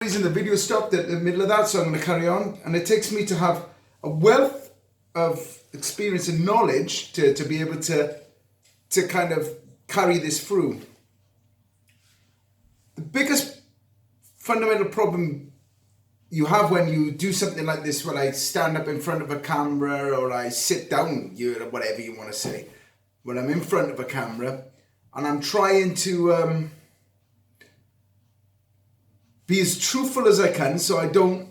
reason the video stopped at the middle of that, so I'm going to carry on. And it takes me to have a wealth of experience and knowledge to be able to kind of carry this through. The biggest fundamental problem you have when you do something like this, when I stand up in front of a camera or I sit down, whatever you want to say, when I'm in front of a camera and I'm trying to be as truthful as I can, so I don't.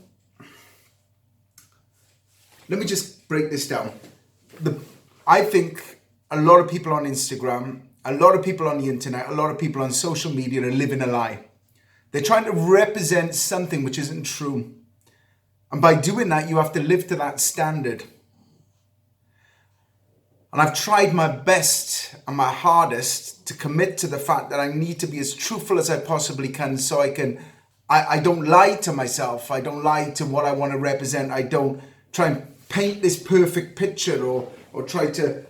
Let me just break this down. I think a lot of people on Instagram, a lot of people on the internet, a lot of people on social media are living a lie. They're trying to represent something which isn't true. And by doing that, you have to live to that standard. And I've tried my best and my hardest to commit to the fact that I need to be as truthful as I possibly can, so I don't lie to myself. I don't lie to what I want to represent. I don't try and paint this perfect picture or try to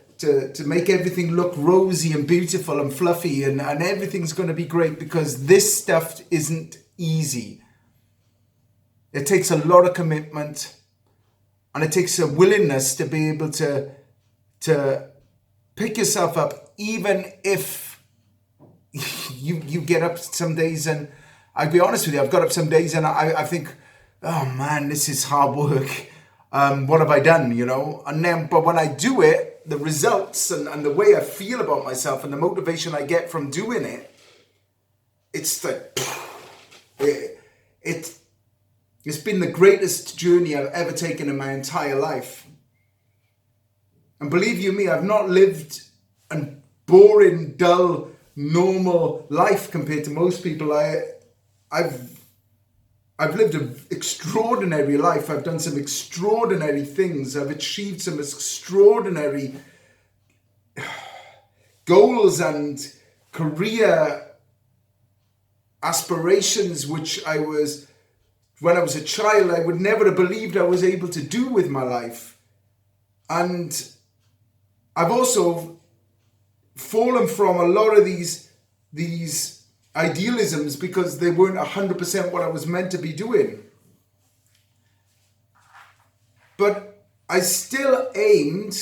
make everything look rosy and beautiful and fluffy and everything's going to be great, because this stuff isn't easy. It takes a lot of commitment, and it takes a willingness to be able to pick yourself up, even if you get up some days. And I'll be honest with you, I've got up some days and I think, oh man, this is hard work. What have I done, but when I do it, the results and the way I feel about myself and the motivation I get from doing it, it's like, it's been the greatest journey I've ever taken in my entire life. And believe you me, I've not lived a boring, dull, normal life compared to most people. I've lived an extraordinary life. I've done some extraordinary things. I've achieved some extraordinary goals and career aspirations, which when I was a child, I would never have believed I was able to do with my life. And I've also fallen from a lot of these idealisms because they weren't 100% what I was meant to be doing. But I still aimed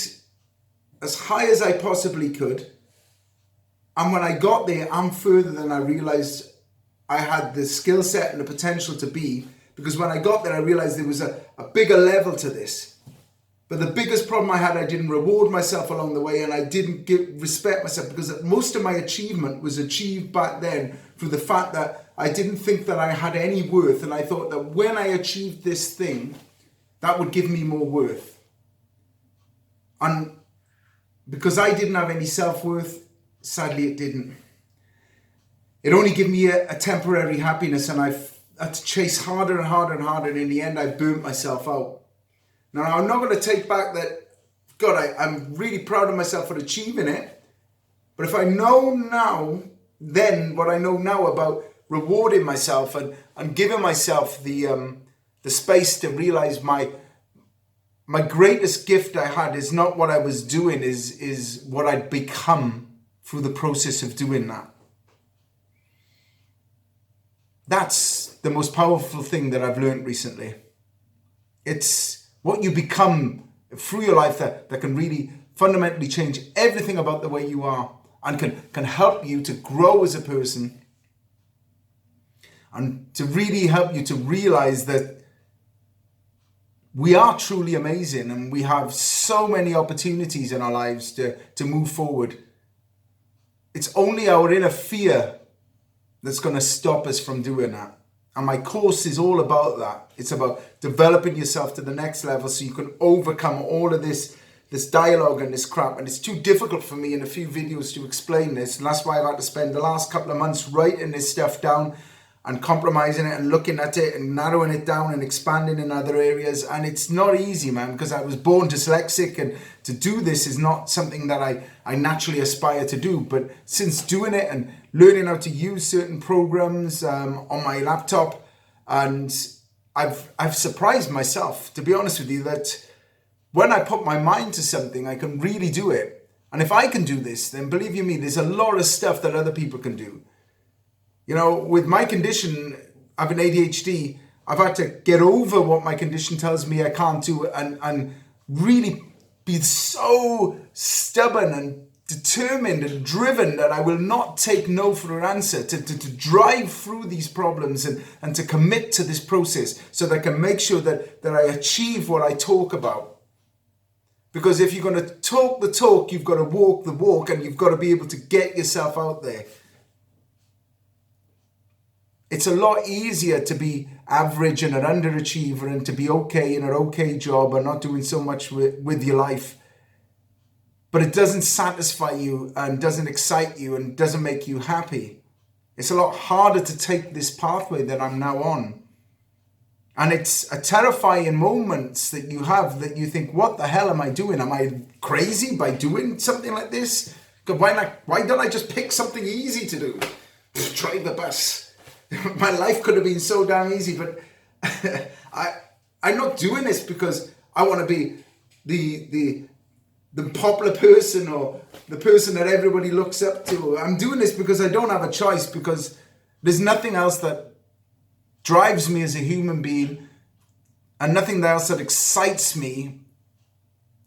as high as I possibly could. And when I got there, I'm further than I realized I had the skill set and the potential to be. Because when I got there, I realized there was a bigger level to this. But the biggest problem I had, I didn't reward myself along the way, and I didn't respect myself, because most of my achievement was achieved back then through the fact that I didn't think that I had any worth, and I thought that when I achieved this thing, that would give me more worth. And because I didn't have any self-worth, sadly it didn't. It only gave me a temporary happiness, and I had to chase harder and harder and harder, and in the end I burnt myself out. Now, I'm not going to take back that, God, I'm really proud of myself for achieving it. But if I know now, then what I know now about rewarding myself and giving myself the space to realize my greatest gift I had is not what I was doing, is what I'd become through the process of doing that. That's the most powerful thing that I've learned recently. It's what you become through your life that can really fundamentally change everything about the way you are, and can help you to grow as a person, and to really help you to realize that we are truly amazing, and we have so many opportunities in our lives to move forward. It's only our inner fear that's going to stop us from doing that. And my course is all about that. It's about developing yourself to the next level so you can overcome all of this dialogue and this crap. And it's too difficult for me in a few videos to explain this. And that's why I've had to spend the last couple of months writing this stuff down and compromising it and looking at it and narrowing it down and expanding in other areas. And it's not easy, man, because I was born dyslexic, and to do this is not something that I naturally aspire to do. But since doing it and learning how to use certain programs on my laptop, and I've surprised myself, to be honest with you, that when I put my mind to something, I can really do it. And if I can do this, then believe you me, there's a lot of stuff that other people can do. With my condition, having ADHD, I've had to get over what my condition tells me I can't do and really be so stubborn and determined and driven that I will not take no for an answer, to drive through these problems and to commit to this process so that I can make sure that I achieve what I talk about. Because if you're going to talk the talk, you've got to walk the walk, and you've got to be able to get yourself out there. It's a lot easier to be average and an underachiever and to be okay in an okay job and not doing so much with your life. But it doesn't satisfy you and doesn't excite you and doesn't make you happy. It's a lot harder to take this pathway that I'm now on. And it's a terrifying moments that you have that you think, what the hell am I doing? Am I crazy by doing something like this? Why don't I just pick something easy to do? Drive the bus. My life could have been so damn easy, but I'm not doing this because I want to be the popular person or the person that everybody looks up to. I'm doing this because I don't have a choice, because there's nothing else that drives me as a human being and nothing else that excites me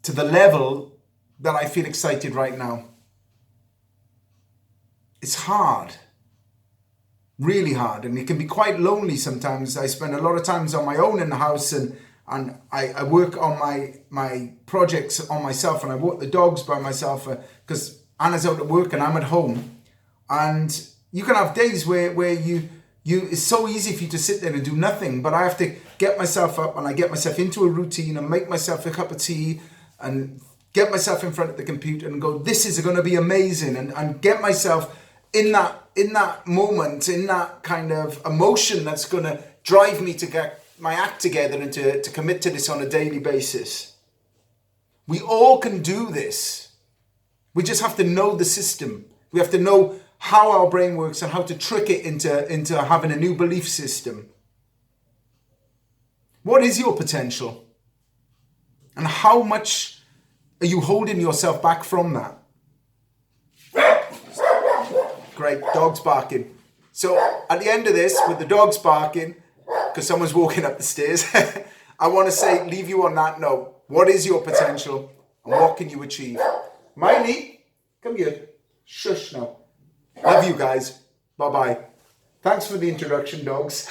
to the level that I feel excited right now. It's hard. Really hard, and it can be quite lonely sometimes. I spend a lot of times on my own in the house, and I work on my projects on myself, and I walk the dogs by myself because Anna's out at work and I'm at home. And you can have days where you it's so easy for you to sit there and do nothing, but I have to get myself up and I get myself into a routine and make myself a cup of tea and get myself in front of the computer and go, this is going to be amazing, and get myself in that moment, in that kind of emotion that's going to drive me to get my act together and to commit to this on a daily basis. We all can do this. We just have to know the system. We have to know how our brain works and how to trick it into having a new belief system. What is your potential? And how much are you holding yourself back from that? Great, dogs barking. So at the end of this, with the dogs barking, because someone's walking up the stairs, I want to leave you on that note. What is your potential and what can you achieve? Miley, come here. Shush now. Love you guys. Bye-bye. Thanks for the introduction, dogs.